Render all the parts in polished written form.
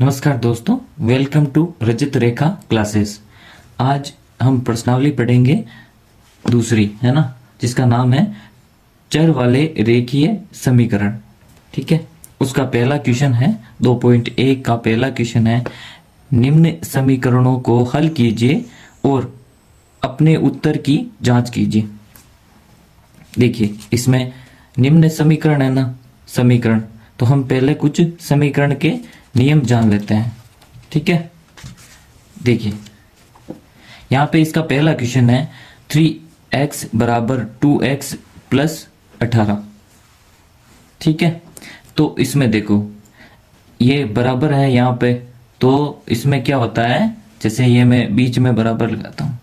नमस्कार दोस्तों, welcome to Rajat Rekha classes. आज हम प्रश्नावली पढ़ेंगे दूसरी, है ना, जिसका नाम है चर वाले रेखीय समीकरण। ठीक है, उसका पहला क्वेश्चन है 2.1 का पहला क्वेश्चन है, निम्न समीकरणों को हल कीजिए और अपने उत्तर की जांच कीजिए। देखिए, इसमें निम्न समीकरण है ना, समीकरण, तो हम पहले कुछ समीकरण के नियम जान लेते हैं। ठीक है, देखिए यहाँ पे इसका पहला क्वेश्चन है 3x बराबर 2x प्लस 18। ठीक है, तो इसमें देखो ये बराबर है यहाँ पे, तो इसमें क्या होता है, जैसे ये मैं बीच में बराबर लगाता हूँ,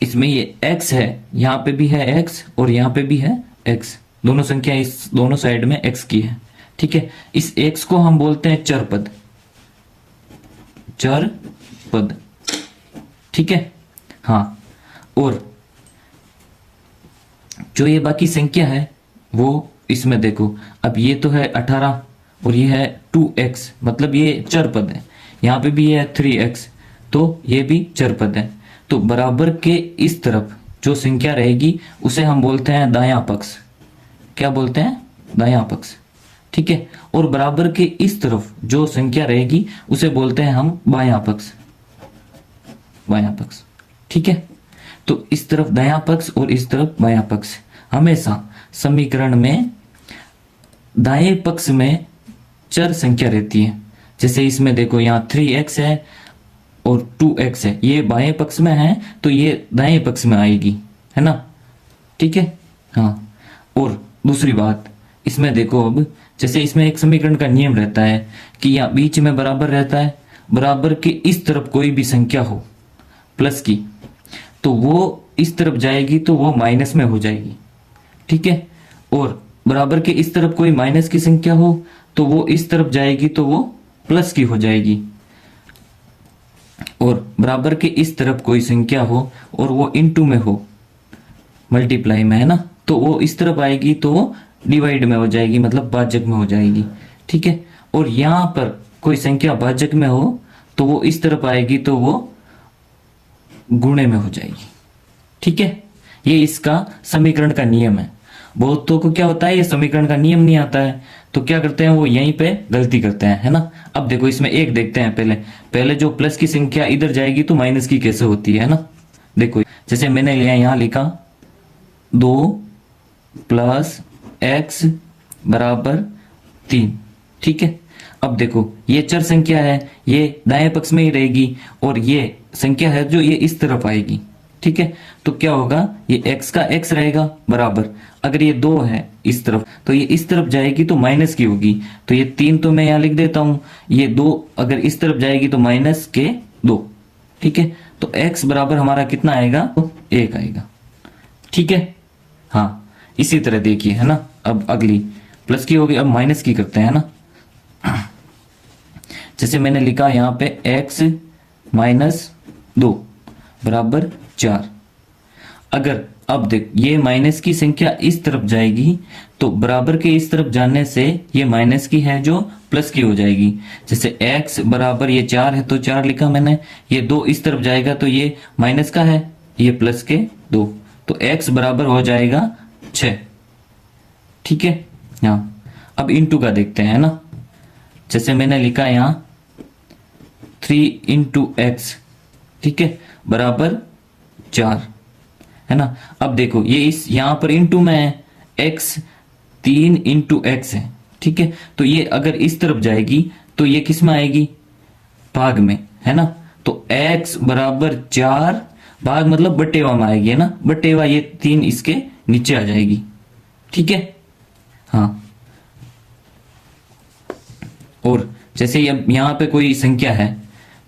इसमें ये x है, यहाँ पे भी है x और यहाँ पे भी है x, दोनों संख्या इस दोनों साइड में x की है। ठीक है, इस x को हम बोलते हैं चर पद, चर पद। ठीक है, हाँ, और जो ये बाकी संख्या है वो इसमें देखो, अब ये तो है 18 और ये है 2x, मतलब ये चर पद है। यहाँ पे भी है 3x, तो ये भी चर पद है। तो बराबर के इस तरफ जो संख्या रहेगी उसे हम बोलते हैं दायां पक्ष। क्या बोलते हैं? दायां पक्ष। ठीक है, और बराबर के इस तरफ जो संख्या रहेगी उसे बोलते हैं हम बायां पक्ष, बायां पक्ष। ठीक है, तो इस तरफ दायां पक्ष और इस तरफ बायां पक्ष। हमेशा समीकरण में दाएं पक्ष में चर संख्या रहती है। जैसे इसमें देखो, यहाँ 3x है और 2x है, ये बाएं पक्ष में है तो ये दाएं पक्ष में आएगी, है ना। ठीक है, हाँ, और दूसरी बात इसमें देखो, अब जैसे इसमें एक समीकरण का नियम रहता है कि यहाँ बीच में बराबर रहता है, बराबर के इस तरफ कोई भी संख्या हो प्लस की, तो वो इस तरफ जाएगी तो वो माइनस में हो जाएगी। ठीक है, और बराबर के इस तरफ कोई माइनस की संख्या हो तो वो इस तरफ जाएगी तो वो प्लस की हो जाएगी, और बराबर के इस तरफ कोई संख्या हो और वो इनटू में हो, मल्टीप्लाई में, है ना, तो वो इस तरफ आएगी तो वो डिवाइड में हो जाएगी, मतलब भाजक में हो जाएगी। ठीक है, और यहां पर कोई संख्या भाजक में हो तो वो इस तरफ आएगी तो वो गुणे में हो जाएगी। ठीक है, ये इसका समीकरण का नियम है। बहुतों को क्या होता है, ये समीकरण का नियम नहीं आता है तो क्या करते हैं, वो यहीं पे गलती करते हैं, है ना। अब देखो इसमें एक देखते हैं, पहले पहले जो प्लस की संख्या इधर जाएगी तो माइनस की कैसे होती है ना। देखो जैसे मैंने लिया, यहां लिखा 2 प्लस x बराबर 3। ठीक है, अब देखो ये चर संख्या है, ये दाएं पक्ष में ही रहेगी और ये संख्या है जो ये इस तरफ आएगी। ठीक है, तो क्या होगा, ये x का x रहेगा बराबर, अगर ये 2 है इस तरफ तो ये इस तरफ जाएगी तो माइनस की होगी, तो ये 3 तो मैं यहाँ लिख देता हूं, ये 2 अगर इस तरफ जाएगी तो माइनस के 2। ठीक है, तो x बराबर हमारा कितना आएगा, तो 1 आएगा। ठीक है, हाँ, इसी तरह देखिए, है ना। अब अगली प्लस की होगी, अब माइनस की करते हैं ना। जैसे मैंने लिखा यहाँ पे x माइनस 2 बराबर 4। अगर अब देख, ये माइनस की संख्या इस तरफ जाएगी तो बराबर के इस तरफ जाने से ये माइनस की है जो प्लस की हो जाएगी। जैसे x बराबर ये 4 है तो 4 लिखा मैंने, ये 2 इस तरफ जाएगा तो ये माइनस का है, ये प्लस के 2, तो x बराबर हो जाएगा 6। ठीक है, हाँ, अब इनटू का देखते हैं ना। जैसे मैंने लिखा यहाँ 3 इंटू एक्स, ठीक है, बराबर 4, है ना। अब देखो ये इस यहाँ पर इनटू में है, x 3 इंटू एक्स है। ठीक है, तो ये अगर इस तरफ जाएगी तो ये किस में आएगी, भाग में, है ना। तो x बराबर 4 भाग मतलब बटेवा में आएगी, है ना, बटेवा ये 3 इसके नीचे आ जाएगी। ठीक है, हाँ, और जैसे अब यहाँ पे कोई संख्या है,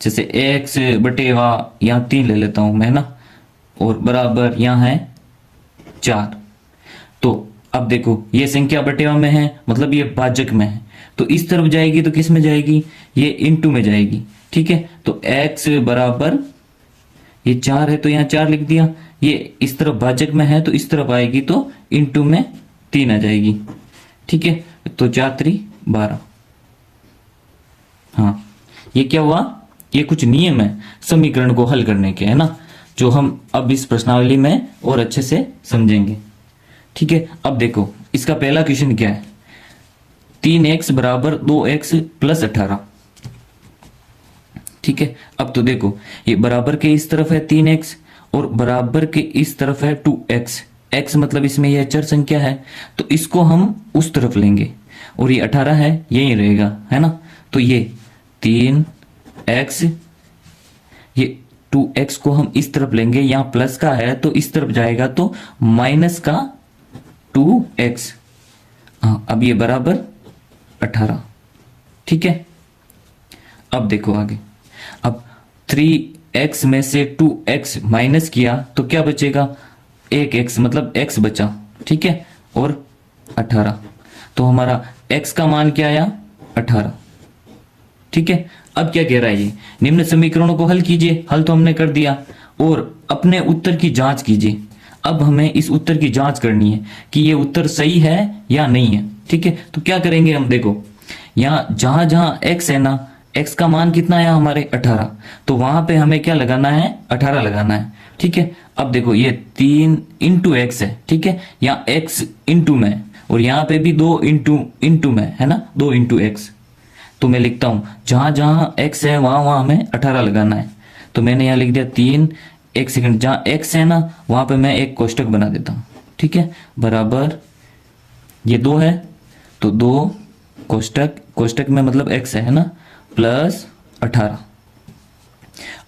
जैसे x बटेवा यहाँ 3 ले लेता हूं मैं ना, और बराबर यहाँ है 4। तो अब देखो ये संख्या बटेवा में है मतलब ये भाजक में है, तो इस तरफ जाएगी तो किस में जाएगी, ये इनटू में जाएगी। ठीक है, तो x बराबर ये 4 है तो यहाँ 4 लिख दिया, ये इस तरफ भाजक में है तो इस तरफ आएगी तो इनटू में 3 आ जाएगी। ठीक है, तो 4 3 12। हाँ, ये क्या हुआ, ये कुछ नियम है समीकरण को हल करने के, है ना, जो हम अब इस प्रश्नावली में और अच्छे से समझेंगे। ठीक है, अब देखो इसका पहला क्वेश्चन क्या है, 3x बराबर 2x प्लस 18। ठीक है, अब तो देखो ये बराबर के इस तरफ है 3x और बराबर के इस तरफ है 2x। x मतलब इसमें यह चर संख्या है, तो इसको हम उस तरफ लेंगे और ये 18 है, यही रहेगा, है ना। तो ये 3x, ये 2x को हम इस तरफ लेंगे, यहां प्लस का है तो इस तरफ जाएगा तो माइनस का 2x। हाँ, अब ये बराबर 18। ठीक है, अब देखो आगे, अब 3x में से 2x माइनस किया तो क्या बचेगा, 1x मतलब x बचा। ठीक है, और 18, तो हमारा x का मान क्या आया, 18। ठीक है, अब क्या कह रहा है ये, निम्न समीकरणों को हल कीजिए। हल तो हमने कर दिया, और अपने उत्तर की जांच कीजिए। अब हमें इस उत्तर की जांच करनी है कि ये उत्तर सही है या नहीं है। ठीक है, तो क्या करेंगे हम, देखो यहां जहां जहां x है ना, x का मान कितना है हमारे 18, तो वहां पे हमें क्या लगाना है, 18 लगाना है। ठीक है, अब देखो ये 3 इंटू एक्स है। ठीक है, यहाँ x इंटू में, और यहाँ पे भी 2 इंटू में, है ना, 2 इंटू एक्स। तो मैं लिखता हूं जहां जहां x है वहां वहां हमें 18 लगाना है। तो मैंने यहाँ लिख दिया 3, एक सेकंड, जहां x है ना वहां पे मैं एक कोष्टक बना देता हूं। ठीक है, बराबर ये 2 है तो 2 कोष्टक, कोष्टक में मतलब x है ना, प्लस 18।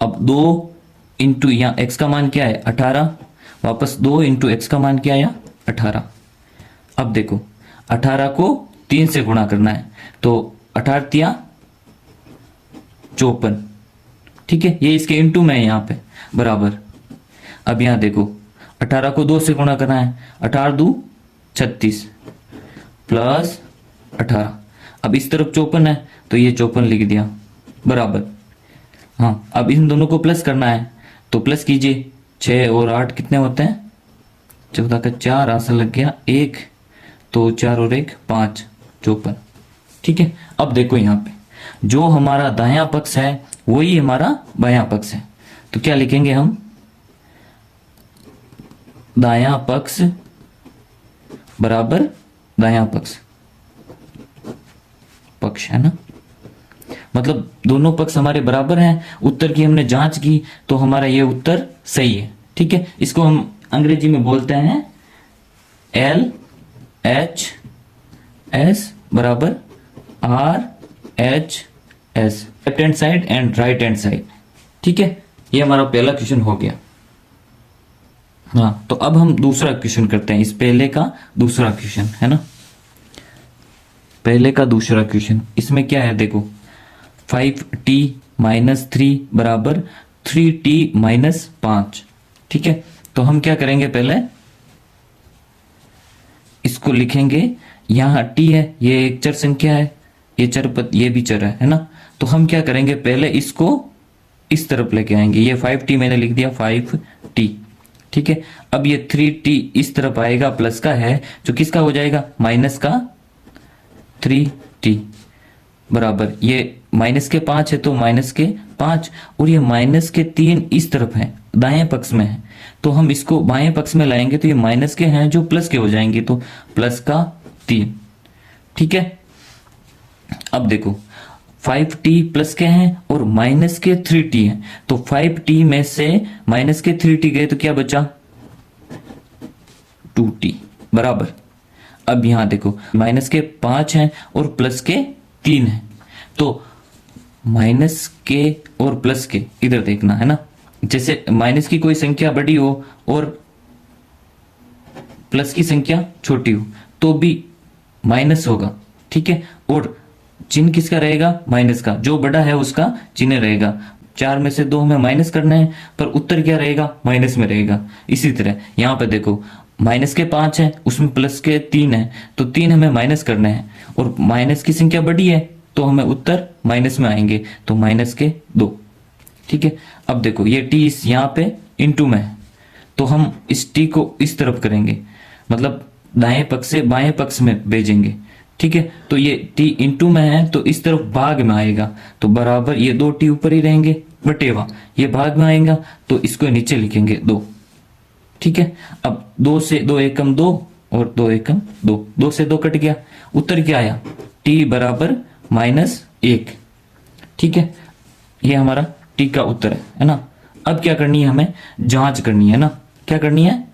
अब 2 इंटू, यहाँ x का मान क्या है 18, वापस 2 इंटू एक्स का मान क्या आया 18। अब देखो 18 को 3 से गुणा करना है, तो 18 तिया 54। ठीक है, ये इसके इंटू में है यहाँ पे, बराबर। अब यहाँ देखो 18 को 2 से गुणा करना है, 18 2 36 प्लस 18। अब इस तरफ 54 है तो ये 54 लिख दिया, बराबर। हाँ, अब इन दोनों को प्लस करना है तो प्लस कीजिए, 6 और 8 कितने होते हैं, 14 का 4, आंसर लग गया 1, तो 4 और 1 5, 54। ठीक है, अब देखो यहाँ पे जो हमारा दायां पक्ष है वही हमारा बायां पक्ष है, तो क्या लिखेंगे हम, दायां पक्ष बराबर दायां पक्ष, पक्ष है ना, मतलब दोनों पक्ष हमारे बराबर हैं। उत्तर की हमने जांच की तो हमारा ये उत्तर सही है। ठीक है, इसको हम अंग्रेजी में बोलते हैं LHS बराबर RHS, left hand side and right hand side. ठीक है, ये हमारा पहला क्वेश्चन हो गया। हाँ, तो अब हम दूसरा क्वेश्चन करते हैं, इस पहले का दूसरा क्वेश्चन, है ना। पहले का दूसरा क्वेश्चन, इसमें क्या है देखो, 5t माइनस 3 बराबर 3t माइनस 5। ठीक है, तो हम क्या करेंगे, पहले इसको लिखेंगे, यहां t है, ये एक चर संख्या है, ये चर पद, ये भी चर है ना। तो हम क्या करेंगे, पहले इसको इस तरफ लेके आएंगे, ये 5t मैंने लिख दिया 5t। ठीक है, अब ये 3t इस तरफ आएगा, प्लस का है जो किसका हो जाएगा, माइनस का 3t बराबर, ये माइनस के 5 है तो माइनस के 5, और ये माइनस के 3 इस तरफ है, दाएं पक्ष में है, तो हम इसको बाएं पक्ष में लाएंगे तो ये माइनस के हैं जो प्लस के हो जाएंगे, तो प्लस का 3। ठीक है, अब देखो 5t प्लस के हैं और माइनस के 3t हैं, तो 5t में से माइनस के 3t गए तो क्या बचा, 2t बराबर। अब यहां देखो माइनस के 5 हैं और प्लस के 3 हैं, तो माइनस के और प्लस के इधर देखना है ना, जैसे माइनस की कोई संख्या बड़ी हो और प्लस की संख्या छोटी हो तो भी माइनस होगा। ठीक है, और चिन्ह किसका रहेगा, माइनस का, जो बड़ा है उसका चिन्ह रहेगा। 4 में से 2 हमें माइनस करना है, पर उत्तर क्या रहेगा, माइनस में रहेगा। इसी तरह यहाँ पे देखो माइनस के 5 है, उसमें प्लस के 3 है, तो 3 हमें माइनस करना है, और माइनस की संख्या बड़ी है तो हमें उत्तर माइनस में आएंगे, तो माइनस के 2। ठीक है, अब देखो ये t यहाँ पे इंटू में है, तो हम इस t को इस तरफ करेंगे, मतलब दाएं पक्ष से बाएं पक्ष में भेजेंगे, ठीक है, तो ये t इंटू में है तो इस तरफ भाग में आएगा, तो बराबर ये 2t ऊपर ही रहेंगे बटेवा ये भाग में आएगा तो इसको नीचे लिखेंगे 2। ठीक है, अब 2 से 2 एकम 2 और 2 एकम 2, 2 से 2 कट गया, उत्तर क्या आया t बराबर -1। ठीक है, ये हमारा t का उत्तर है ना। अब क्या करनी है हमें, जांच करनी है ना, क्या करनी है,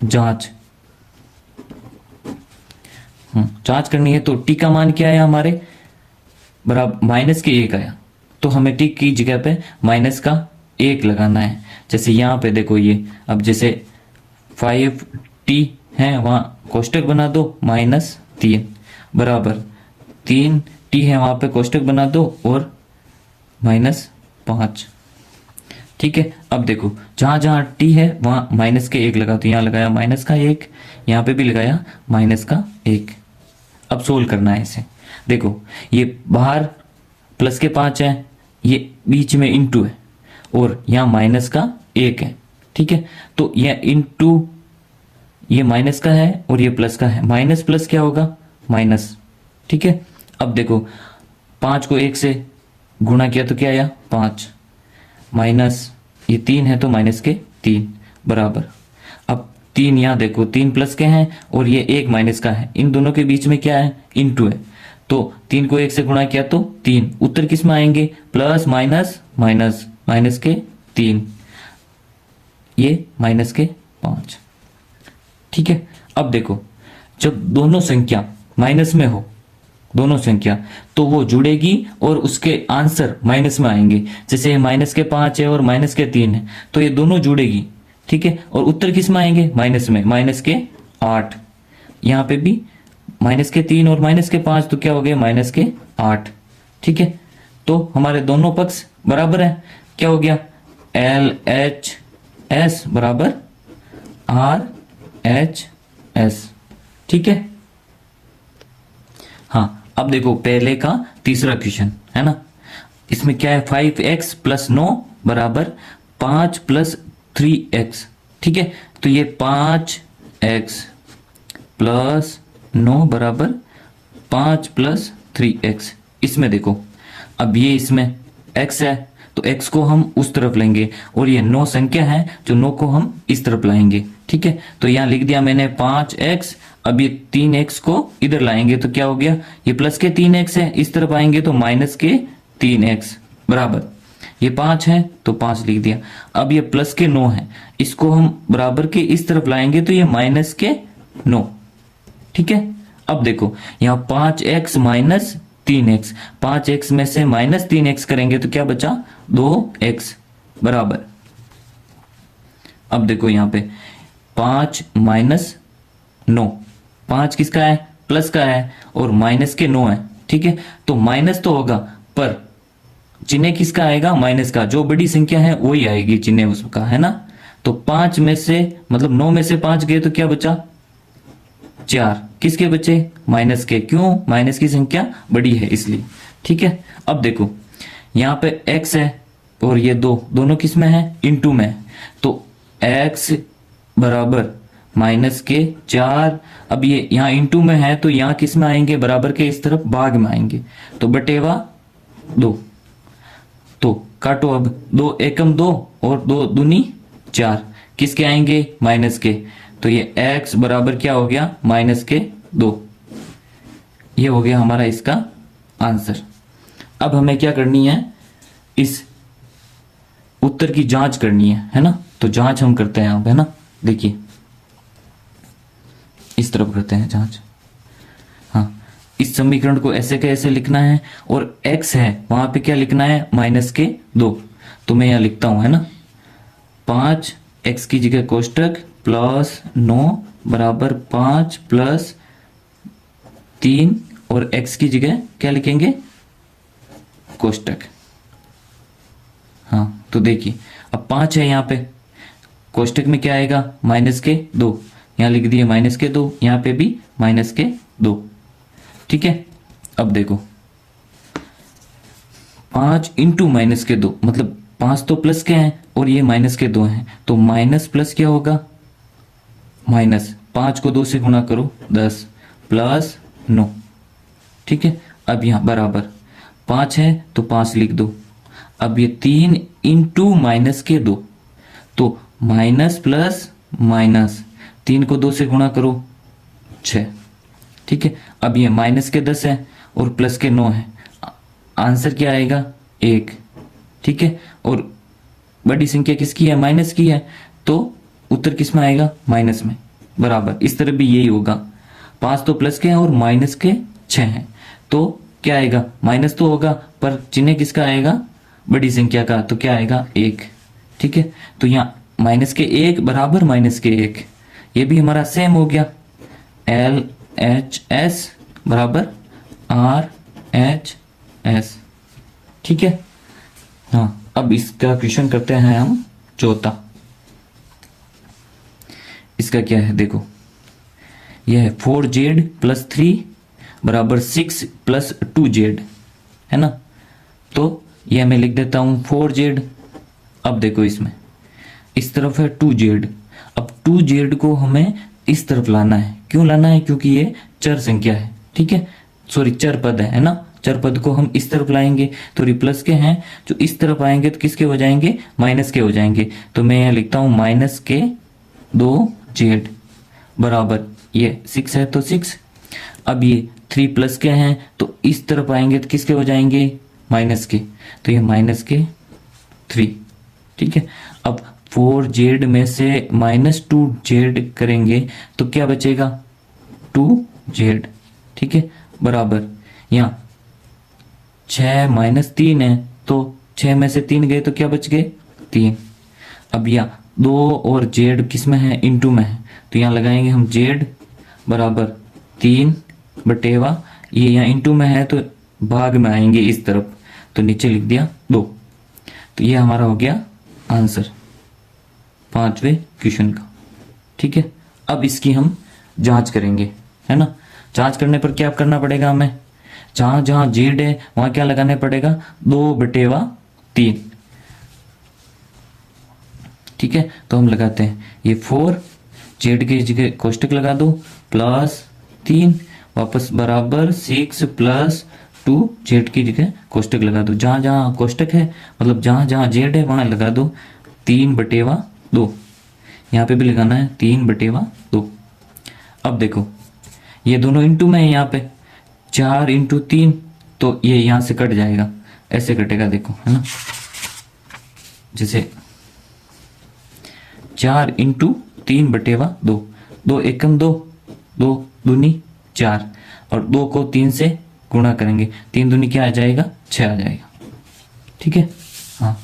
जांच। जांच करनी है तो t का मान क्या आया हमारे बराबर -1 आया, तो हमें t की जगह पे -1 लगाना है। जैसे यहाँ पे देखो ये, अब जैसे 5t है वहां कोष्टक बना दो -3 बराबर 3t है वहां पे कोष्टक बना दो और -5। ठीक है, अब देखो जहां जहां t है वहां -1 लगा, तो यहाँ लगाया -1, यहाँ पे भी लगाया -1। अब सोल्व करना है इसे। देखो ये बाहर +5 है, ये बीच में इंटू है और यहाँ -1 है। ठीक है, तो ये इंटू ये माइनस का है और ये प्लस का है, माइनस प्लस क्या होगा माइनस। ठीक है, अब देखो 5 को 1 से गुणा किया तो क्या आया 5, माइनस ये 3 है तो -3 बराबर। अब 3 यहाँ देखो 3 प्लस के हैं और ये 1 माइनस का है, इन दोनों के बीच में क्या है इंटू है, तो 3 को 1 से गुणा किया तो 3, उत्तर किस में आएंगे प्लस माइनस माइनस, -3 ये -5। ठीक है, अब देखो जब दोनों संख्या माइनस में हो, दोनों संख्या, तो वो जुड़ेगी और उसके आंसर माइनस में आएंगे। जैसे -5 है और -3 है तो ये दोनों जुड़ेगी। ठीक है, और उत्तर किस में आएंगे माइनस में, -8। यहाँ पे भी -3 और -5 तो क्या हो गया -8। ठीक है, तो हमारे दोनों पक्ष बराबर है, क्या हो गया LHS बराबर RHS। ठीक है, हाँ अब देखो पहले का तीसरा क्वेश्चन है ना, इसमें क्या है 5x + 9 बराबर 5 + 3x। ठीक है, तो ये 5x + 9 बराबर 5 + 3x। इसमें देखो अब ये इसमें x है तो x को हम उस तरफ लेंगे और ये 9 संख्या है जो 9 को हम इस तरफ लाएंगे। ठीक है, तो यहाँ लिख दिया मैंने 5x, अब ये 3x को इधर लाएंगे तो क्या हो गया, ये प्लस के 3x है, इस तरफ आएंगे तो माइनस के 3x बराबर, ये 5 है तो 5 लिख दिया। अब ये प्लस के 9 है, इसको हम बराबर के इस तरफ लाएंगे तो ये माइनस के 9। ठीक है, अब देखो यहाँ 5x - 3x, 5x में से -3x करेंगे तो क्या बचा 2x बराबर। अब देखो यहाँ पे 5 - 9, 5 किसका है प्लस का है और माइनस के 9 है। ठीक है, तो माइनस तो होगा पर चिन्ह किसका आएगा माइनस का, जो बड़ी संख्या है वही आएगी चिन्ह उसका, है ना। तो 5 में से मतलब 9 में से 5 गए तो क्या बचा 4, किसके बचे माइनस के, क्यों माइनस की संख्या बड़ी है इसलिए। ठीक है, अब देखो यहाँ पे x है और ये दोनों किस में है इनटू में है, तो x बराबर -4। अब ये यहाँ इनटू में है तो यहाँ किस में आएंगे बराबर के इस तरफ भाग में आएंगे, तो बटेवा 2, तो काटो अब 2 एकम 2 और 2 दूनी 4, किसके आएंगे माइनस के, तो ये x बराबर क्या हो गया -2। ये हो गया हमारा इसका आंसर। अब हमें क्या करनी है, इस उत्तर की जांच करनी है ना, तो जांच हम करते हैं अब, है ना। देखिए इस तरफ करते हैं जांच। हाँ, इस समीकरण को ऐसे के ऐसे लिखना है और x है वहां पे क्या लिखना है -2, तो मैं यहां लिखता हूं, है ना। 5 x की जगह कोष्टक +9 बराबर 5 + 3 और x की जगह क्या लिखेंगे कोष्टक। हाँ, तो देखिए अब 5 है यहाँ पे, कोष्टक में क्या आएगा -2, यहाँ लिख दिए -2, यहाँ पे भी -2। ठीक है, अब देखो 5 इंटू -2 मतलब 5 तो प्लस के हैं और ये -2 हैं, तो माइनस प्लस क्या होगा -5 को 2 से गुणा करो 10 + 9 ठीक है। अब यहाँ बराबर 5 है तो 5 लिख दो। अब ये 3 इंटू माइनस के 2, तो माइनस प्लस माइनस, 3 को 2 से गुणा करो 6, ठीक है। अब ये माइनस के 10 है और प्लस के 9 है, आंसर क्या आएगा 1, ठीक है। और बड़ी संख्या किसकी है, माइनस की है, तो उत्तर किस में आएगा, माइनस में। बराबर इस तरह भी यही होगा, 5 तो प्लस के हैं और माइनस के 6 हैं, तो क्या आएगा, माइनस तो होगा पर चिन्ह किसका आएगा, बड़ी संख्या का, तो क्या आएगा 1, ठीक है। तो यहाँ माइनस के 1 बराबर माइनस के 1, ये भी हमारा सेम हो गया, LHS बराबर RHS, ठीक है। हाँ, अब इसका क्वेश्चन करते हैं हम चौथा। इसका क्या है देखो, यह है 4Z प्लस 3 बराबर 6 प्लस 2Z, है ना। तो यह मैं लिख देता हूं 4Z। अब देखो इसमें इस तरफ है 2Z, अब 2Z को हमें इस तरफ लाना है, क्यों लाना है, क्योंकि ये चर संख्या है, ठीक है, सॉरी चर पद है ना। चर पद को हम इस तरफ लाएंगे तो प्लस के हैं, जो इस तरफ आएंगे तो किसके हो जाएंगे, माइनस के हो जाएंगे। तो मैं यहाँ लिखता हूं माइनस के 2Z बराबर, ये 6 है तो 6। अब ये 3 प्लस के हैं तो इस तरफ आएंगे तो किसके हो जाएंगे, माइनस के, तो ये माइनस के 3, ठीक है। अब 4Z में से माइनस 2Z करेंगे तो क्या बचेगा, 2Z, ठीक है। बराबर यहाँ 6 माइनस 3 है तो 6 में से 3 गए तो क्या बच गए, 3। अब यहाँ 2 और Z किस में है, इनटू में है, तो यहाँ लगाएंगे हम Z बराबर 3 बटेवा, ये यहाँ इनटू में है तो भाग में आएंगे इस तरफ, तो नीचे लिख दिया 2। तो ये हमारा हो गया आंसर 5वें क्वेश्चन का, ठीक है। अब इसकी हम जांच करेंगे, है ना। जांच करने पर क्या करना पड़ेगा हमें, जहां जहां Z है वहां क्या लगाने पड़ेगा, 2/3, ठीक है। तो हम लगाते हैं ये 4, Z की जगह कोष्टक लगा दो, प्लस 3 वापस बराबर 6 प्लस 2, Z की जगह कोष्टक लगा दो, जहां जहां कोष्टक है मतलब जहां जहां Z है वहां लगा दो 3/2, यहाँ पे भी लगाना है 3/2। अब देखो ये दोनों इंटू में है, यहाँ पे 4 इंटू 3, तो ये यहां से कट जाएगा, ऐसे कटेगा देखो, है ना। जैसे 4 इंटू 3/2, 2 एकम 2, 2 दूनी 4, और 2 को 3 से गुणा करेंगे, 3 दूनी क्या आ जाएगा, 6 आ जाएगा, ठीक है। हाँ,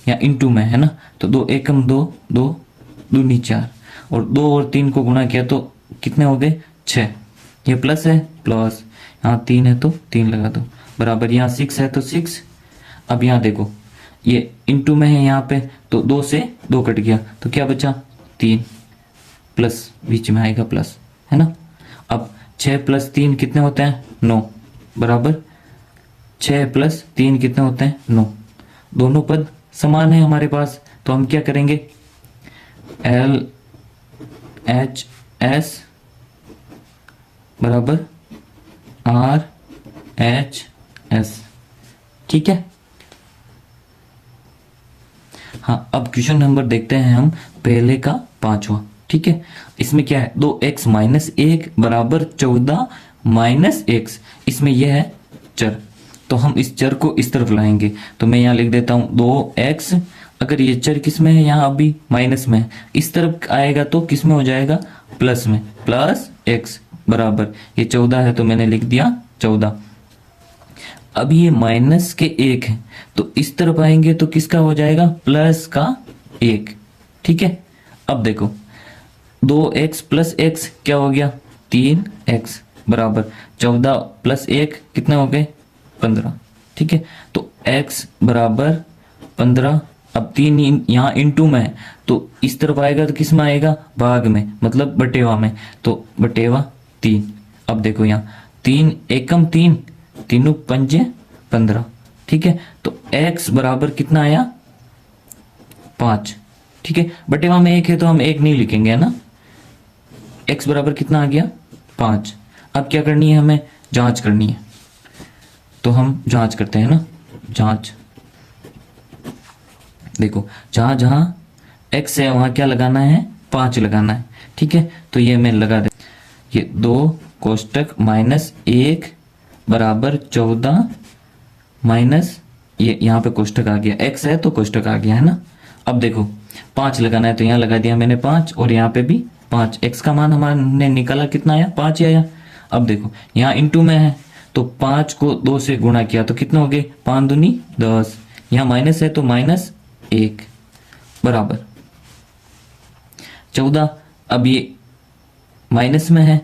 यहाँ इंटू में है ना, तो 2 एकम 2, 2 दूनी 4, और 2 और 3 को गुणा किया तो कितने हो गए, 6। ये प्लस है, प्लस यहाँ 3 है तो 3 लगा दो, बराबर यहाँ 6 है तो 6। अब यहाँ देखो ये इंटू में है यहाँ पे, तो 2 से 2 कट गया तो क्या बचा, 3, प्लस बीच में आएगा प्लस, है ना। अब 6 प्लस 3 कितने होते हैं, 9, बराबर 6 प्लस 3 कितने होते हैं, 9। दोनों पद समान है हमारे पास, तो हम क्या करेंगे, LHS बराबर RHS, ठीक है। हाँ, अब क्वेश्चन नंबर देखते हैं हम पहले का 5वां, ठीक है। इसमें क्या है, 2x माइनस 1 बराबर 14 माइनस x, इसमें यह है चर, तो हम इस चर को इस तरफ लाएंगे, तो मैं यहाँ लिख देता हूं 2x, अगर ये चर किस में है, यहाँ अभी माइनस में है, इस तरफ आएगा तो किस में हो जाएगा, प्लस में, प्लस x बराबर ये 14 है तो मैंने लिख दिया 14। अब ये माइनस के 1 है तो इस तरफ आएंगे तो किसका हो जाएगा, प्लस का 1, ठीक है। अब देखो 2x प्लस x क्या हो गया, 3x बराबर 14 प्लस 1 कितने हो गए, 15, ठीक है। तो x बराबर 15, अब 3 यहाँ इंटू में है तो इस तरफ आएगा तो किस में आएगा, भाग में, मतलब बटेवा में, तो बटेवा 3। अब देखो यहाँ 3 एकम 3, 3 पंजे 15, ठीक है। तो x बराबर कितना आया, 5, ठीक है। बटेवा में 1 है तो हम 1 नहीं लिखेंगे, है ना। x बराबर कितना आ गया, 5। अब क्या करनी है, हमें जांच करनी है, तो हम जांच करते हैं ना, जांच। देखो जहां जहां x है वहां क्या लगाना है, 5 लगाना है। ठीक है, तो ये मैं लगा दे, ये 2 कोष्टक माइनस 1 बराबर 14 माइनस ये यहाँ पे कोष्टक आ गया, x है तो कोष्टक आ गया है ना। अब देखो 5 लगाना है तो यहाँ लगा दिया मैंने 5 और यहाँ पे भी 5। x का मान हमारे निकाला कितना आया, 5 आया। अब देखो यहाँ इंटू में है तो 5 को 2 से गुणा किया तो कितना हो गए, 5 दूनी 10। यहाँ माइनस है तो माइनस 1 बराबर 14। अब ये माइनस में है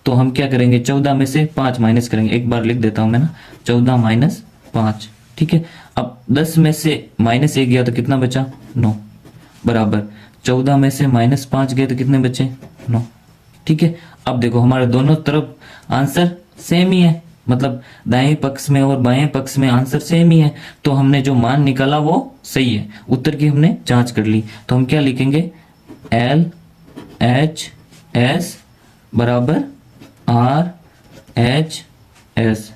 तो हम क्या करेंगे, 14 में से 5 माइनस करेंगे। एक बार लिख देता हूं मैं ना, 14 माइनस 5। ठीक है, अब 10 में से माइनस 1 गया तो कितना बचा, 9 बराबर 14 में से माइनस 5 गए तो कितने बचे, 9। ठीक है, अब देखो हमारे दोनों तरफ आंसर सेम ही है, मतलब दाएं पक्ष में और बाएं पक्ष में आंसर सेम ही है। तो हमने जो मान निकाला वो सही है, उत्तर की हमने जांच कर ली। तो हम क्या लिखेंगे, एल एच एस बराबर आर एच एस,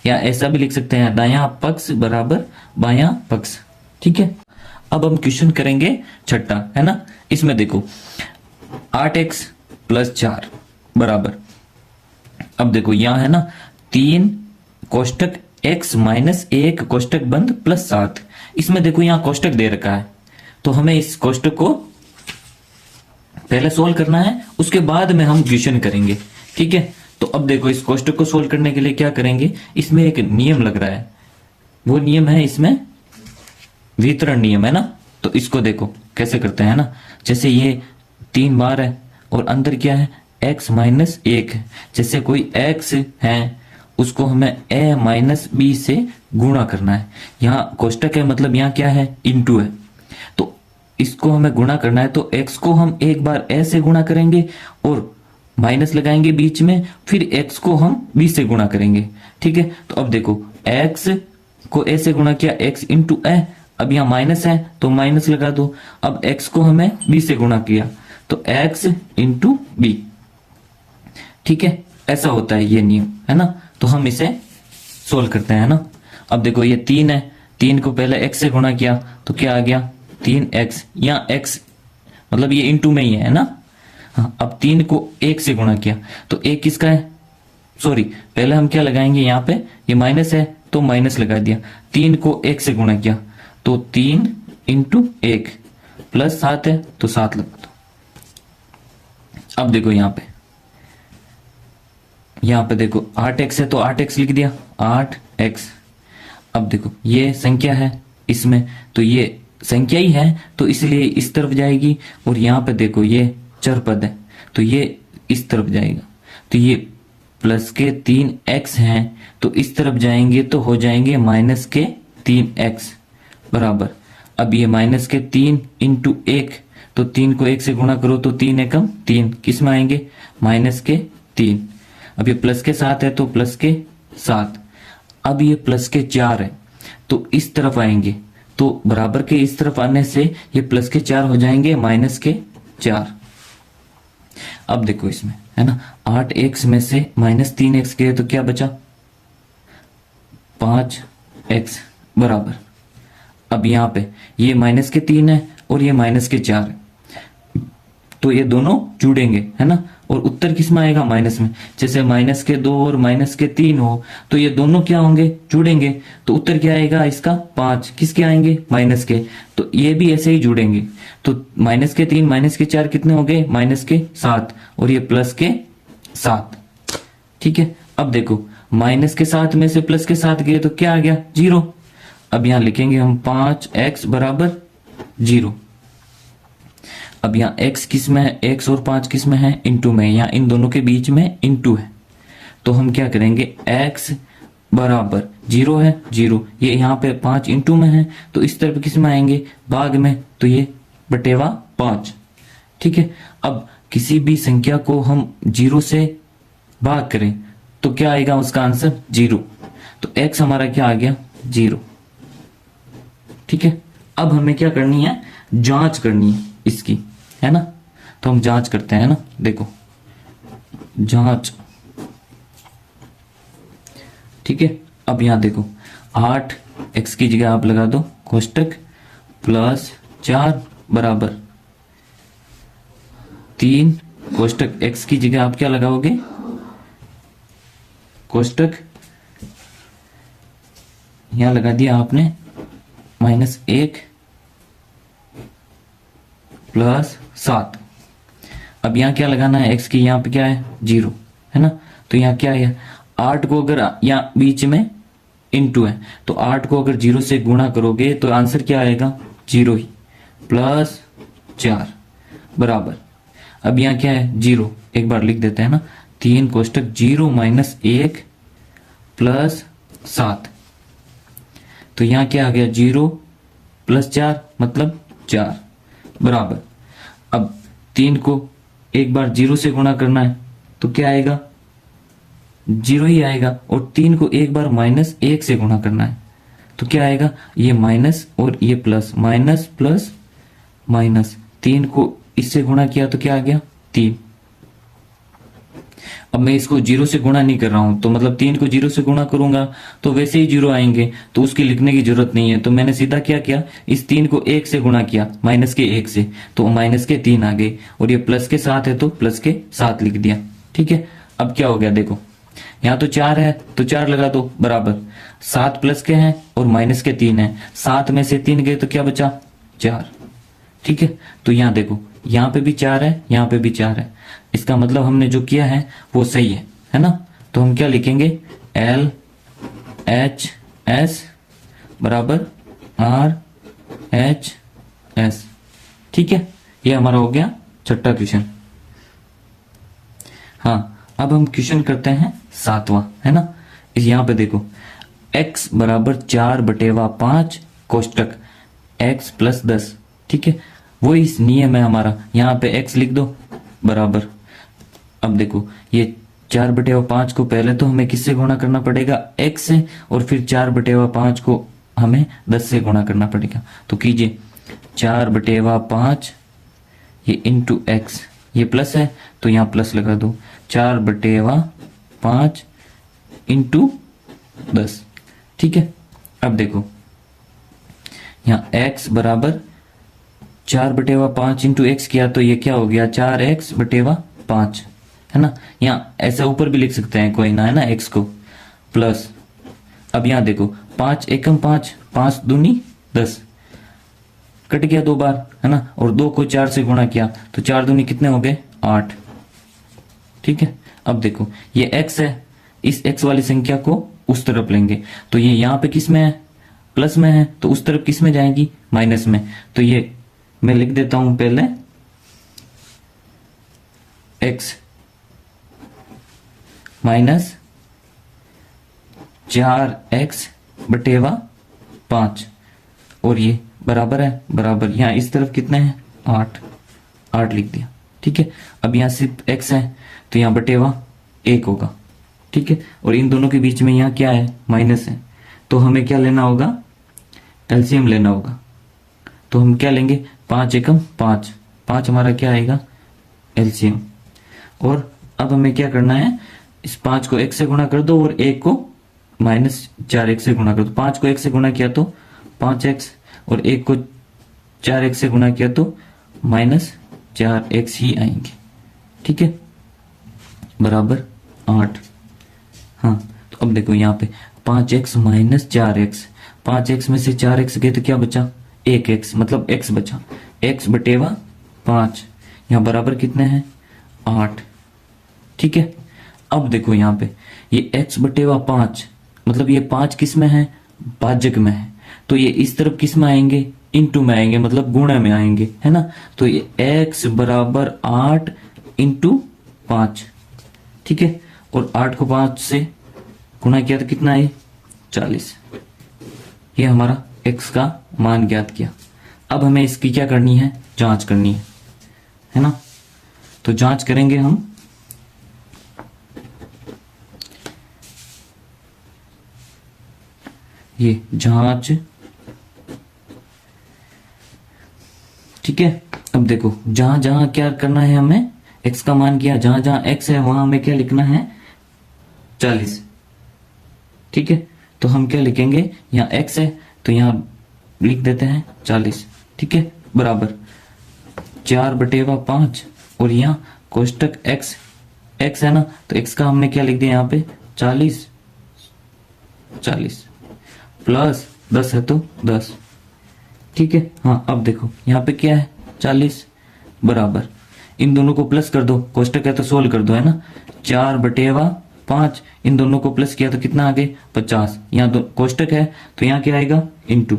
या ऐसा भी लिख सकते हैं दायां पक्ष बराबर बायां पक्ष। ठीक है, अब हम क्वेश्चन करेंगे छठा, है ना। इसमें देखो 8x प्लस 4 बराबर, अब देखो यहां है ना 3 कोष्टक x माइनस 1 कोष्टक बंद प्लस 7। इसमें देखो यहां कोष्टक दे रखा है तो हमें इस कोष्टक को पहले सोल्व करना है, उसके बाद में हम क्वेश्चन करेंगे। ठीक है, तो अब देखो इस कोष्टक को सोल्व करने के लिए क्या करेंगे, इसमें एक नियम लग रहा है, वो नियम है इसमें वितरण नियम, है ना। तो इसको देखो कैसे करते हैं ना, जैसे ये 3 बार है और अंदर क्या है, x माइनस 1 है। जैसे कोई x है उसको हमें a माइनस बी से गुणा करना है। यहाँ कोष्टक है मतलब यहाँ क्या है, इंटू है, तो इसको हमें गुणा करना है। तो x को हम एक बार a से गुणा करेंगे और माइनस लगाएंगे बीच में, फिर x को हम b से गुणा करेंगे। ठीक है, तो अब देखो x को a से गुणा किया, x इंटू a, अब यहाँ माइनस है तो माइनस लगा दो। अब x को हमें b से गुणा किया तो x इंटू बी। ठीक है, ऐसा होता है ये नियम, है ना। तो हम इसे सोल्व करते हैं ना। अब देखो ये 3 है, 3 को पहले x से गुणा किया तो क्या आ गया, 3x, यहाँ x मतलब ये इंटू में ही है ना। हाँ, अब 3 को 1 से गुणा किया तो 1 किसका है, सॉरी पहले हम क्या लगाएंगे, यहाँ पे ये माइनस है तो माइनस लगा दिया। 3 को 1 से गुणा किया तो 3 इंटू 1 प्लस 7 है तो 7 लगा दो। अब देखो यहाँ पे देखो 8x है तो 8x लिख दिया, 8x। अब देखो ये संख्या है इसमें तो ये संख्या ही है तो इसलिए इस तरफ जाएगी, और यहाँ पे देखो ये चर पद है तो ये इस तरफ जाएगा। तो ये प्लस के 3x हैं तो इस तरफ जाएंगे तो हो जाएंगे माइनस के 3x बराबर। अब ये माइनस के 3 इंटू 1, तो 3 को 1 से गुणा करो तो 3 एकम 3, किस में आएंगे, माइनस के 3। अब ये प्लस के 7 है तो प्लस के 7। अब ये प्लस के 4 है तो इस तरफ आएंगे, तो बराबर के इस तरफ आने से ये प्लस के 4 हो जाएंगे माइनस के 4। अब देखो इसमें है ना 8x में से माइनस 3x गए तो क्या बचा, 5x बराबर। अब यहाँ पे ये माइनस के 3 है और ये माइनस के 4 है तो ये दोनों जुड़ेंगे, है ना, और उत्तर किस में आएगा, माइनस में। जैसे माइनस के 2 और माइनस के 3 हो तो ये दोनों क्या होंगे, जुड़ेंगे, तो उत्तर क्या आएगा इसका, 5। किसके आएंगे, माइनस के, तो ये भी ऐसे ही जुड़ेंगे। तो माइनस के 3 माइनस के 4 कितने हो गए, माइनस के 7, और ये प्लस के 7। ठीक है, अब देखो माइनस के 7 में से प्लस के 7 गए तो क्या आ गया, 0। अब यहां लिखेंगे हम 5x बराबर 0। अब यहाँ x किस में है, x और 5 किस में है, इंटू में, यहाँ इन दोनों के बीच में इंटू है तो हम क्या करेंगे, x बराबर 0 है 0, ये यहाँ पे 5 इंटू में है तो इस तरफ किस में आएंगे, भाग में, तो ये बटेवा 5। ठीक है, अब किसी भी संख्या को हम 0 से भाग करें तो क्या आएगा उसका आंसर, 0। तो x हमारा क्या आ गया, 0। ठीक है, अब हमें क्या करनी है, जांच करनी है इसकी, है ना। तो हम जांच करते हैं ना, देखो जांच। ठीक है, अब यहां देखो 8 x की जगह आप लगा दो कोष्टक प्लस 4 बराबर 3 कोष्टक x की जगह आप क्या लगाओगे कोष्टक, यहां लगा दिया आपने -1 प्लस 7। अब यहां क्या लगाना है x की, यहां पे क्या है 0 है ना, तो यहां क्या है 8 को अगर यहां बीच में इनटू है तो 8 को अगर 0 से गुणा करोगे तो आंसर क्या आएगा 0 ही प्लस 4 बराबर, अब यहां क्या है 0 एक बार लिख देते हैं ना, 3 कोष्टक 0 -1 प्लस 7, तो यहां क्या आ गया 0 प्लस 4 मतलब 4 बराबर, अब 3 को एक बार 0 से गुणा करना है तो क्या आएगा 0 ही आएगा, और 3 को एक बार -1 से गुणा करना है तो क्या आएगा ये माइनस और ये प्लस, माइनस प्लस माइनस, 3 को इससे गुणा किया तो क्या आ गया 3। अब मैं इसको 0 से गुणा नहीं कर रहा हूं तो मतलब 3 को 0 से गुणा करूंगा तो वैसे ही 0 आएंगे, तो उसकी लिखने की जरूरत नहीं है, तो मैंने सीधा क्या किया इस 3 को 1 से गुणा किया माइनस के 1 से, तो माइनस के 3 आ गए, और ये प्लस के 7 है तो प्लस के 7 लिख दिया। ठीक है, अब क्या हो गया देखो यहाँ तो 4 है तो 4 लगा दो बराबर 7 प्लस के हैं और माइनस के 3 है, 7 में से 3 गए तो क्या बचा 4। ठीक है, तो यहाँ देखो यहाँ पे भी 4 है यहाँ पे भी 4 है, इसका मतलब हमने जो किया है वो सही है ना, तो हम क्या लिखेंगे L H S बराबर R H S। ठीक है, ये हमारा हो गया छठा क्वेश्चन। हाँ, अब हम क्वेश्चन करते हैं 7वां, है ना, इस यहाँ पे देखो x बराबर 4/5 कोष्टक x प्लस 10। ठीक है, वो इस नियम है हमारा, यहाँ पे x लिख दो बराबर, अब देखो ये 4/5 को पहले तो हमें किससे गुणा करना पड़ेगा x से, और फिर 4/5 को हमें 10 से गुणा करना पड़ेगा, तो कीजिए 4/5 ये इंटू x, ये प्लस है तो यहाँ प्लस लगा दो, 4/5 इंटू 10। ठीक है, अब देखो यहाँ x बराबर 4/5 इंटू एक्स किया तो ये क्या हो गया 4x/5 है ना, यहाँ ऐसा ऊपर भी लिख सकते हैं कोई ना, है ना, x को प्लस, अब यहाँ देखो 5 एकम 5, 5 दूनी 10 कट गया 2 बार है ना, और 2 को 4 से गुणा किया तो 4 दूनी कितने हो गए 8। ठीक है, अब देखो ये x है, इस x वाली संख्या को उस तरफ लेंगे तो ये यहाँ पे किस में है प्लस में है, तो उस तरफ किस में जाएगी माइनस में, तो ये मैं लिख देता हूं पहले x माइनस 4x/5 और ये बराबर है बराबर, यहां इस तरफ कितने हैं 8 लिख दिया। ठीक है, अब यहां सिर्फ x है तो यहां बटेवा 1 होगा। ठीक है, और इन दोनों के बीच में यहां क्या है माइनस है, तो हमें क्या लेना होगा एलसीएम लेना होगा, तो हम क्या लेंगे 5 एकम 5, 5 हमारा क्या आएगा एलसीएम, और अब हमें क्या करना है इस 5 को 1 से गुणा कर दो और 1 को -4x से गुणा कर दो, 5 को 1 से गुणा किया तो 5x और 1 को 4x से गुणा किया तो -4x ही आएंगे। ठीक है, बराबर 8। हाँ, तो अब देखो यहाँ पे 5x - 4x, 5x में से 4x गए तो क्या बचा 1x, मतलब x बचा, x/5, यहाँ बराबर कितने हैं 8। ठीक है, अब देखो यहाँ पे ये x/5 मतलब ये 5 किस में है भाजक में है, तो ये इस तरफ किस में आएंगे इनटू में आएंगे, मतलब गुणा में आएंगे, है ना, तो ये x बराबर 8 इंटू 5। ठीक है, और 8 को 5 से गुणा किया तो कितना है 40, ये हमारा x का मान ज्ञात किया। अब हमें इसकी क्या करनी है जांच करनी है ना, तो जांच करेंगे हम, ये जांच। ठीक है, अब देखो जहां जहां क्या करना है हमें x का मान किया, जहां जहां x है वहां हमें क्या लिखना है 40। ठीक है, तो हम क्या लिखेंगे, यहाँ x है तो यहाँ लिख देते हैं 40, ठीक है, बराबर 4/5 और यहाँ कोष्टक x है ना, तो x का हमने क्या लिख दिया यहाँ पे 40 प्लस 10 है तो 10, ठीक है। हाँ अब देखो यहाँ पे क्या है 40 बराबर, इन दोनों को प्लस कर दो, कोष्टक है तो सोल्व कर दो, है ना। 4/5 इन दोनों को प्लस किया तो कितना आ गए 50, यहाँ दो कोष्टक है तो यहाँ क्या आएगा इनटू,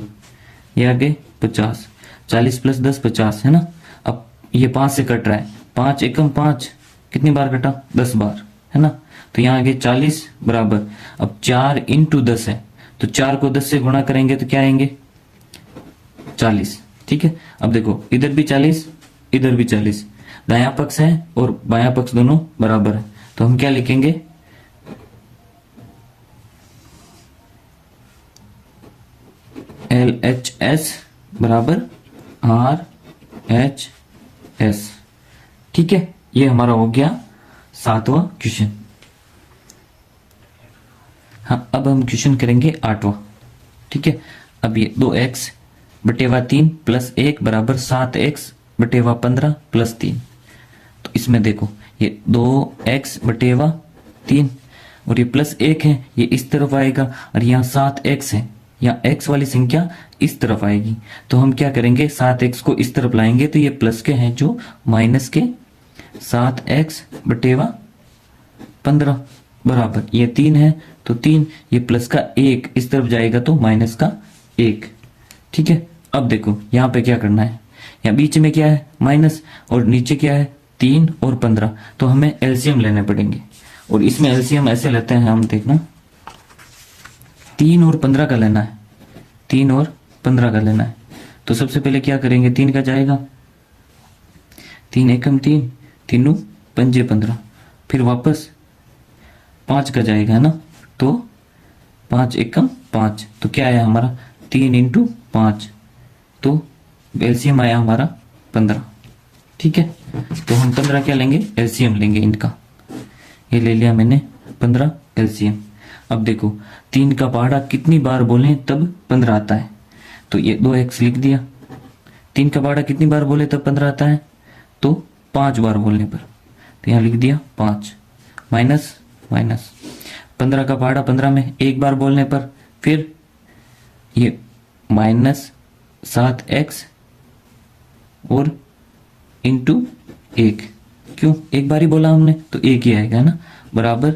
ये आ गए 50, 40 + 10 50, है ना। अब ये 5 से कट रहा है, 5 एकम 5 कितनी बार कटा 10 बार, है ना। तो यहाँ आगे 40 बराबर, अब 4 × 10 है तो 4 को 10 से गुणा करेंगे तो क्या आएंगे 40, ठीक है। अब देखो इधर भी 40 इधर भी 40, दायां पक्ष है और बायां पक्ष दोनों बराबर है, तो हम क्या लिखेंगे LHS बराबर RHS, ठीक है। ये हमारा हो गया 7वां क्वेश्चन। हाँ अब हम क्वेश्चन करेंगे 8वां, ठीक है। अब ये 2x/3 + 1 बराबर 7x/15 + 3, तो इसमें देखो ये 2x/3 और ये +1 है, ये इस तरफ आएगा और यहाँ 7x है, यहाँ x वाली संख्या इस तरफ आएगी, तो हम क्या करेंगे 7x को इस तरफ लाएंगे तो ये प्लस के हैं जो माइनस के 7x/15 बराबर, ये 3 है तो 3, ये प्लस का 1 इस तरफ जाएगा तो माइनस का 1, ठीक है। अब देखो यहाँ पे क्या करना है, यहाँ बीच में क्या है माइनस और नीचे क्या है 3 और 15, तो हमें एलसीएम लेने पड़ेंगे और इसमें एलसीएम ऐसे लेते हैं हम, देखना 3 और 15 का लेना है, 3 और 15 का लेना है। तो सबसे पहले क्या करेंगे 3 का जाएगा, 3 एकम 3, 3 पंजे 15, फिर वापस 5 का जाएगा, है ना, तो 5 एकम 5, तो क्या आया हमारा 3 × 5, तो एलसीएम आया हमारा 15, ठीक है। तो हम 15 क्या लेंगे एलसीएम लेंगे इनका, ये ले लिया मैंने 15 एलसीएम। अब देखो 3 का पहाड़ा कितनी बार बोले तब 15 आता है, तो ये 2x लिख दिया, 3 का पहाड़ा कितनी बार बोले तब 15 आता है, तो 5 बार बोलने पर, तो यहाँ लिख दिया 5 माइनस 15 का पहाड़ा 15 में एक बार बोलने पर, फिर ये -7x और इंटू 1, क्यों एक बार ही बोला हमने तो 1 ही आएगा, है ना, बराबर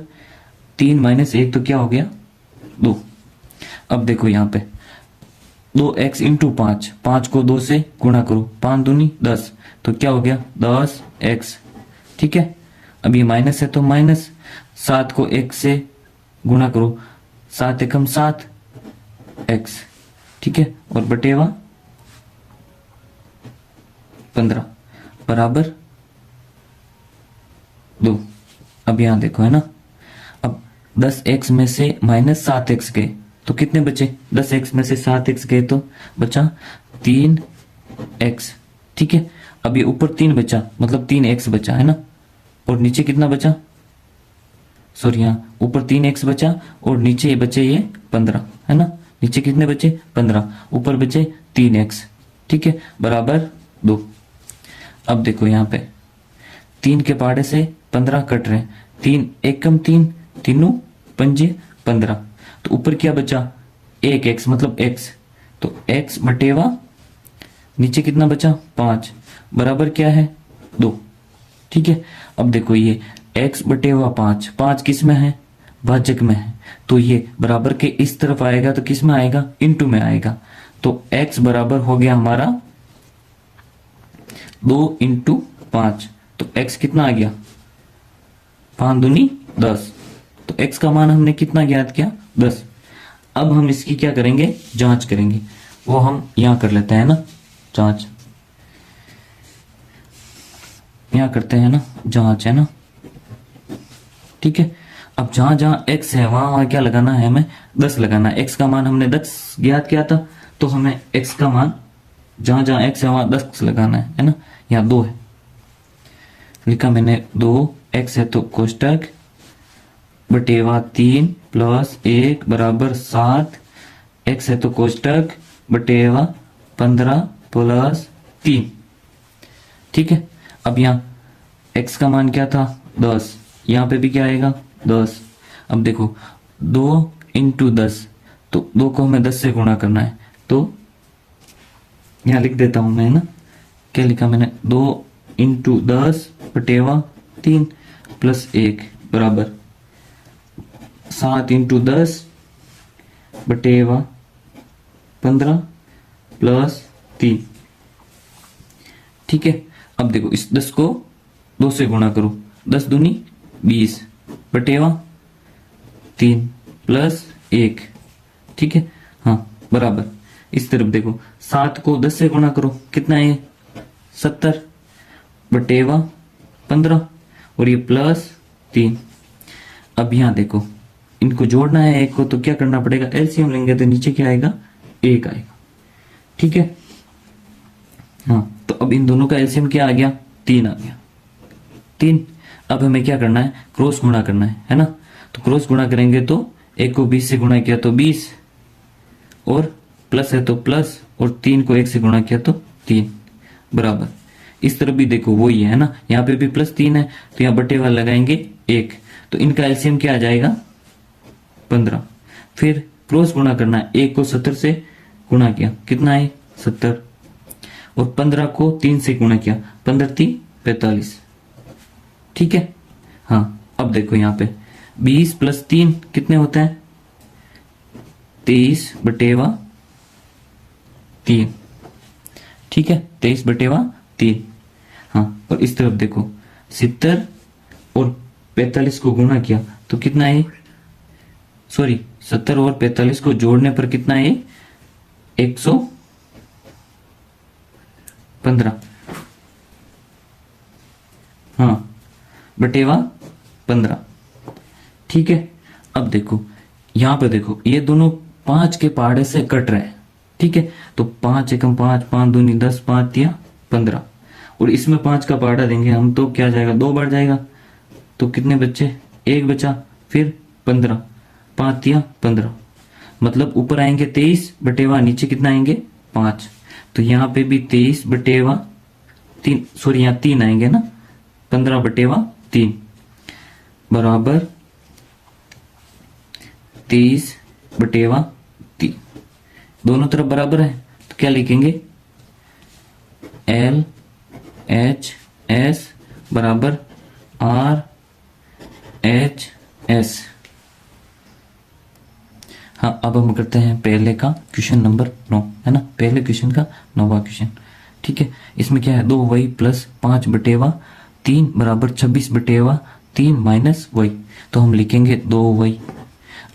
3 - 1 तो क्या हो गया 2। अब देखो यहाँ पे 2x × 5, 5 को 2 से गुणा करो, 5 दूनी 10, तो क्या हो गया 10x, ठीक है। अब ये माइनस है तो माइनस, 7 को 1 से गुणा करो, 7 एकम 7x, ठीक है, और बटेवा 15 बराबर 2। अब यहां देखो, है ना, अब 10x में से -7x गए तो कितने बचे, 10x में से 7x गए तो बचा 3x, ठीक है। अब ये ऊपर 3 बचा मतलब 3x बचा, है ना, और नीचे कितना बचा, सॉरी यहाँ ऊपर 3x बचा और नीचे ये बचे ये 15, है ना, नीचे कितने बचे 15, ऊपर बचे 3x, ठीक है, बराबर 2। अब देखो यहाँ पे 3 के पहाड़े से 15 कट रहे हैं, 3 एकम 3, 3 पंजे 15, तो ऊपर क्या बचा 1x मतलब x, तो x बटेवा नीचे कितना बचा 5 बराबर क्या है 2, ठीक है। अब देखो ये x बटेवा 5, 5 किस में है भाजक में है, तो ये बराबर के इस तरफ आएगा तो किस में आएगा इनटू में आएगा, तो x बराबर हो गया हमारा 2 × 5, तो x कितना आ गया 5 दूनी 10, तो x का मान हमने कितना ज्ञात किया 10। अब हम इसकी क्या करेंगे जांच करेंगे, वो हम यहां कर लेते हैं ना जांच, यहां करते हैं ना जांच, है ना, ठीक है। अब जहां जहां x है वहां क्या लगाना है हमें 10 लगाना है, x का मान हमने 10 ज्ञात किया था, तो हमें x का मान जहां जहां x है वहां 10 लगाना है ना। यहाँ 2 है लिखा मैंने, 2x है तो कोष्टक बटेवा 3 प्लस 1 बराबर 7, x है तो कोष्टक बटेवा 15 प्लस 3। ठीक है, अब यहाँ x का मान क्या था 10, यहाँ पे भी क्या आएगा 10। अब देखो 2 इंटू 10, तो 2 को हमें 10 से गुणा करना है, तो यहाँ लिख देता हूं मैं, ना क्या लिखा मैंने, 2 इंटू 10 बटेवा 3 प्लस 1 बराबर 7 इंटू 10 बटेवा 15 प्लस 3। ठीक है, अब देखो इस 10 को 2 से गुणा करो, 10 दूनी 20 बटेवा 3 प्लस 1। ठीक है, हाँ बराबर, इस तरफ देखो 7 को 10 से गुणा करो, कितना है 70 बटेवा 15 और ये प्लस 3। अब यहां देखो इनको जोड़ना है एक को, तो क्या करना पड़ेगा, एलसीएम लेंगे तो नीचे क्या आएगा 1 आएगा। ठीक है, हाँ तो अब इन दोनों का एलसीएम क्या आ गया 3 आ गया 3। अब हमें क्या करना है, क्रॉस गुणा करना है ना, तो क्रॉस गुणा करेंगे तो 1 को 20 से गुणा किया तो 20, और प्लस है तो प्लस, और 3 को 1 से गुणा किया तो 3 बराबर। इस तरफ भी देखो वही है ना, यहाँ पे भी प्लस 3 है, तो यहाँ बटेवा लगाएंगे 1, तो इनका एलसीएम क्या आ जाएगा 15। फिर क्रॉस गुणा करना है, 1 को 70 से गुणा किया, कितना है 70, और 15 को 3 से गुणा किया, 15 3 45। ठीक है, हाँ अब देखो यहाँ पे 20 प्लस 3 कितने होते हैं 23 बटेवा 3। ठीक है, 23 बटेवा 3। हाँ, और इस तरफ देखो 70 और 45 को गुणा किया तो कितना है, सॉरी 70 और 45 को जोड़ने पर कितना है 115, हाँ बटेवा 15। ठीक है, अब देखो यहां पे देखो ये दोनों 5 के पहाड़े से कट रहे हैं। ठीक है, तो 5 एकम 5, 5 दूनी 10, 5 तिया 15, और इसमें 5 का पहाड़ा देंगे हम तो क्या जाएगा 2 बार जाएगा, तो कितने बच्चे 1 बचा, फिर 15, 5 तिया 15, मतलब ऊपर आएंगे 23 बटेवा, नीचे कितना आएंगे 5, तो यहाँ पे भी 23 बटेवा 3, सॉरी यहाँ 3 आएंगे ना, 15 बटेवा 3 बराबर 23 बटेवा 3। दोनों तरफ बराबर है तो क्या लिखेंगे L H S बराबर R H S। हाँ, अब हम करते हैं पहले का क्वेश्चन नंबर 9, है ना, पहले क्वेश्चन का 9वां क्वेश्चन। ठीक है, इसमें क्या है 2 y प्लस 5 बटेवा 3 बराबर 26 बटेवा 3 माइनस y, तो हम लिखेंगे 2y।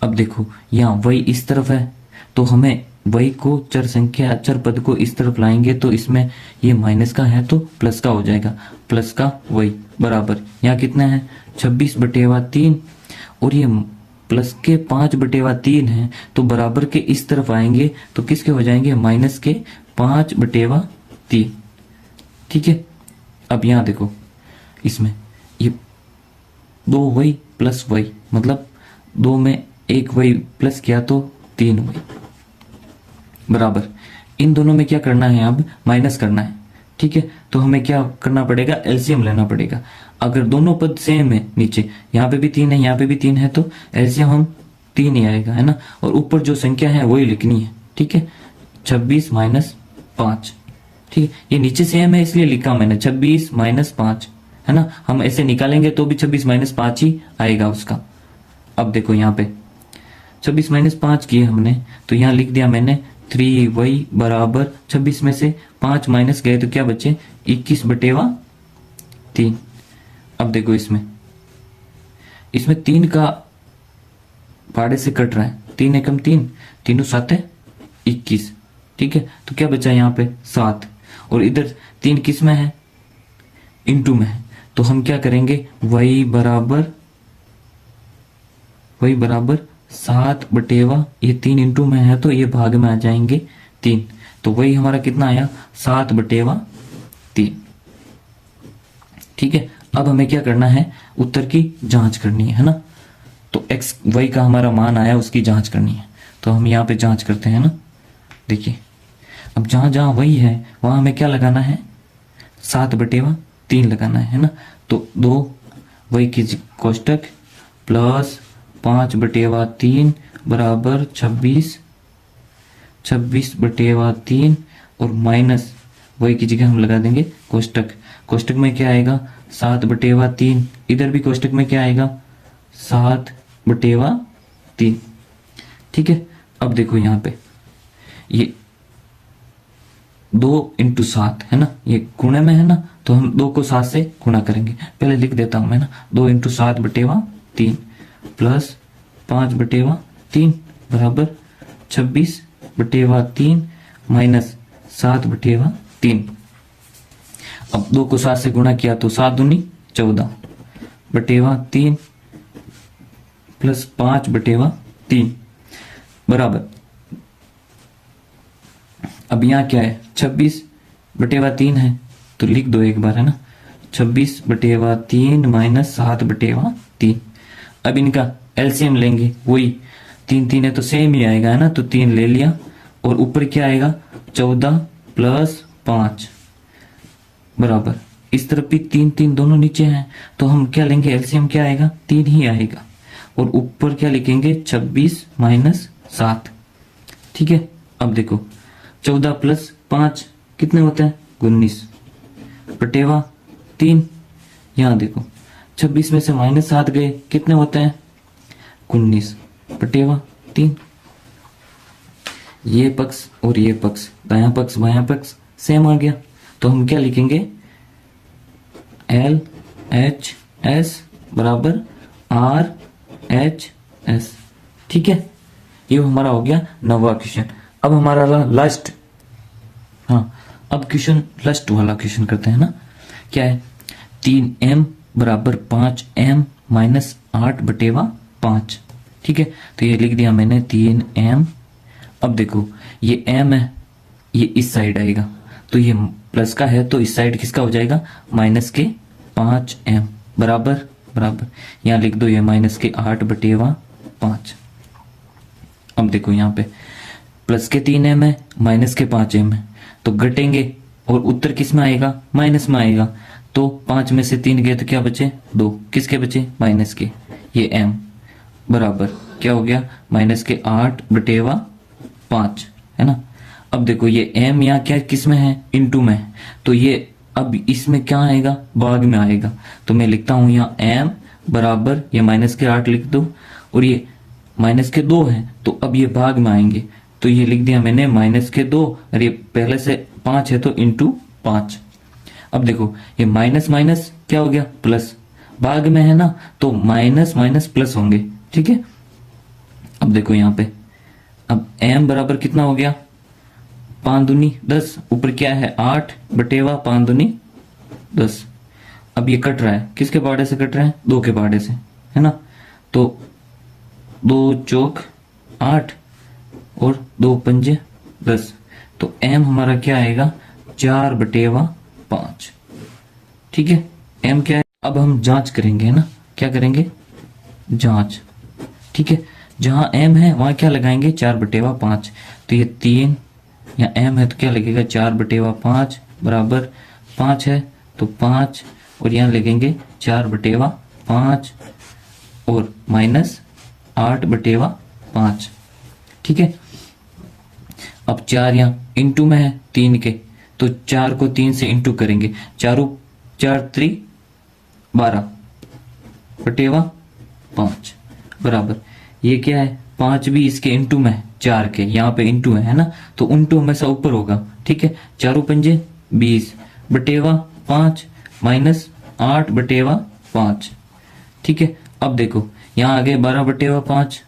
अब देखो यहाँ y इस तरफ है, तो हमें y को चर संख्या चर पद को इस तरफ लाएंगे, तो इसमें ये माइनस का है तो प्लस का हो जाएगा, प्लस का y बराबर यहाँ कितना है 26 बटेवा 3, और ये प्लस के 5 बटेवा 3 है, तो बराबर के इस तरफ आएंगे तो किसके हो जाएंगे माइनस के 5 बटेवा 3। ठीक है, अब यहाँ देखो इसमें ये 2y प्लस y, मतलब 2 में 1y प्लस किया तो 3y बराबर, इन दोनों में क्या करना है अब माइनस करना है। ठीक है, तो हमें क्या करना पड़ेगा एलसीएम लेना पड़ेगा। अगर दोनों पद सेम है, नीचे यहाँ पे भी 3 है यहाँ पे भी 3 है, तो एलसीएम हम 3 ही आएगा, है ना, और ऊपर जो संख्या है वही लिखनी है। ठीक है, 26 माइनस 5। ठीक है, ये नीचे सेम है इसलिए लिखा मैंने 26 माइनस 5, है ना, हम ऐसे निकालेंगे तो भी 26 माइनस 5 ही आएगा उसका। अब देखो यहाँ पे 26 माइनस 5 किए हमने, तो यहाँ लिख दिया मैंने 3y बराबर 26 में से 5 माइनस गए तो क्या बचे 21 बटेवा 3। अब देखो इसमें 3 का पाड़े से कट रहा है, 3 एकम 3, 3 7 है 21। ठीक है, तो क्या बचा यहाँ पे 7, और इधर 3 किस में है इनटू में है, तो हम क्या करेंगे y बराबर 7 बटेवा ये 3 इंटू में है तो ये भाग में आ जाएंगे 3, तो वही हमारा कितना आया 7 बटेवा 3। ठीक है, अब हमें क्या करना है उत्तर की जांच करनी है ना, तो एक्स वाई का हमारा मान आया, उसकी जांच करनी है। तो हम यहाँ पे जांच करते हैं ना। देखिए अब जहाँ जहाँ वही है वहाँ हमें क्या लगाना है, 7/3 लगाना है ना। तो 2 वही की कोष्टक प्लस 5/3 बराबर 26/3 और माइनस वही की जगह हम लगा देंगे कोष्टक। कोष्टक में क्या आएगा 7/3, इधर भी कोष्टक में क्या आएगा 7/3। ठीक है। अब देखो यहाँ पे ये 2 × 7 है ना, ये गुणे में है ना, तो हम 2 को 7 से गुणा करेंगे। पहले लिख देता हूं मैं ना, 2 × 7/3 प्लस 5/3 बराबर 26/3 माइनस 7/3। अब 2 को 7 से गुणा किया तो 7 दूनी 14/3 प्लस 5/3 बराबर, अब यहाँ क्या है 26/3 है, तो लिख दो एक बार है ना, 26/3 माइनस 7/3। अब इनका एलसीएम लेंगे, वही 3 3 है तो सेम ही आएगा है ना, तो 3 ले लिया और ऊपर क्या आएगा 14 प्लस 5 बराबर, इस तरफ भी 3 3 दोनों नीचे हैं, तो हम क्या लेंगे एलसीएम क्या आएगा 3 ही आएगा, और ऊपर क्या लिखेंगे 26 माइनस 7। ठीक है। अब देखो 14 प्लस 5 कितने होते हैं 19/3। यहां देखो 26 में से -7 गए कितने होते हैं 19/3। ये पक्ष और ये पक्ष, दायां पक्ष बायां पक्ष सेम आ गया, तो हम क्या लिखेंगे LHS बराबर RHS। ठीक है, ये हमारा हो गया 9वां क्वेश्चन। अब हमारा लास्ट, हाँ अब क्वेश्चन लास्ट वाला क्वेश्चन करते हैं ना। क्या है 3m बराबर 5m माइनस 8/5। ठीक है, तो ये लिख दिया मैंने 3m। अब देखो ये m है, ये इस साइड आएगा, तो ये प्लस का है तो इस साइड किसका हो जाएगा माइनस के 5m बराबर बराबर, यहाँ लिख दो ये माइनस के 8/5। अब देखो यहाँ पे प्लस के 3m है माइनस के 5m है, तो घटेंगे और उत्तर किस में आएगा माइनस में आएगा, तो 5 में से 3 गए तो क्या बचे 2, किसके बचे माइनस के, ये m बराबर क्या हो गया माइनस के 8/5 है ना। अब देखो ये m यहाँ क्या किस में है इनटू में है, तो ये अब इसमें क्या आएगा भाग में आएगा, तो मैं लिखता हूं यहाँ m बराबर ये माइनस के 8 लिख दो और ये माइनस के 2 है, तो अब ये भाग में आएंगे, तो ये लिख दिया मैंने माइनस के 2 और ये पहले से 5 है तो इंटू 5। अब देखो ये माइनस माइनस क्या हो गया प्लस, भाग में है ना तो माइनस माइनस प्लस होंगे। ठीक है। अब देखो यहाँ पे अब m बराबर कितना हो गया 5 दूनी 10, ऊपर क्या है 8/5 दूनी 10। अब ये कट रहा है, किसके पहाड़े से कट रहा है 2 के पहाड़े से है ना, तो 2 चौक 8 और 2 पंजे 10, तो m हमारा क्या आएगा 4/5। ठीक है, m क्या है। अब हम जांच करेंगे ना, क्या करेंगे जांच। ठीक है, जहां m है वहां क्या लगाएंगे 4/5, तो ये 3 या m है तो क्या लगेगा 4/5 बराबर 5 है तो 5 और यहाँ लगेंगे 4/5 और माइनस 8/5। ठीक है। अब 4 यहाँ इंटू में है 3 के, तो 4 को 3 से इंटू करेंगे, 4 3 12/5 बराबर, ये क्या है 5 भी इसके इंटू में है 4 के, यहाँ पे इंटू है ना, तो इंटू हमेशा ऊपर होगा। ठीक है, 4 पंजे 20/5 माइनस 8/5। ठीक है। अब देखो यहाँ आगे 12/5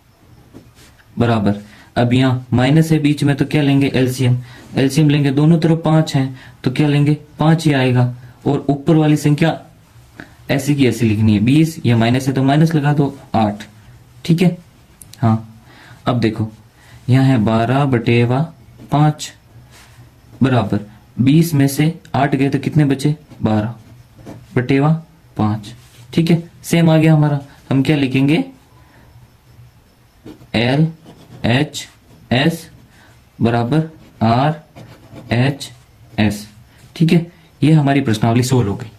बराबर, अब यहाँ माइनस है बीच में तो क्या लेंगे एलसीएम, एलसीएम लेंगे, दोनों तरफ 5 है तो क्या लेंगे 5 ही आएगा, और ऊपर वाली संख्या ऐसी की ऐसी लिखनी है, 20 या माइनस है तो माइनस लगा दो 8। ठीक है। हाँ अब देखो यहाँ है 12/5 बराबर 20 में से 8 गए तो कितने बचे 12/5। ठीक है, सेम आ गया हमारा, हम क्या लिखेंगे एल एच एस बराबर आर एच एस। ठीक है, ये हमारी प्रश्नावली सोल्व हो गई।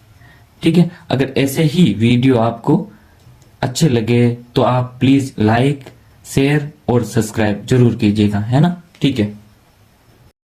ठीक है, अगर ऐसे ही वीडियो आपको अच्छे लगे तो आप प्लीज लाइक शेयर और सब्सक्राइब जरूर कीजिएगा, है ना। ठीक है।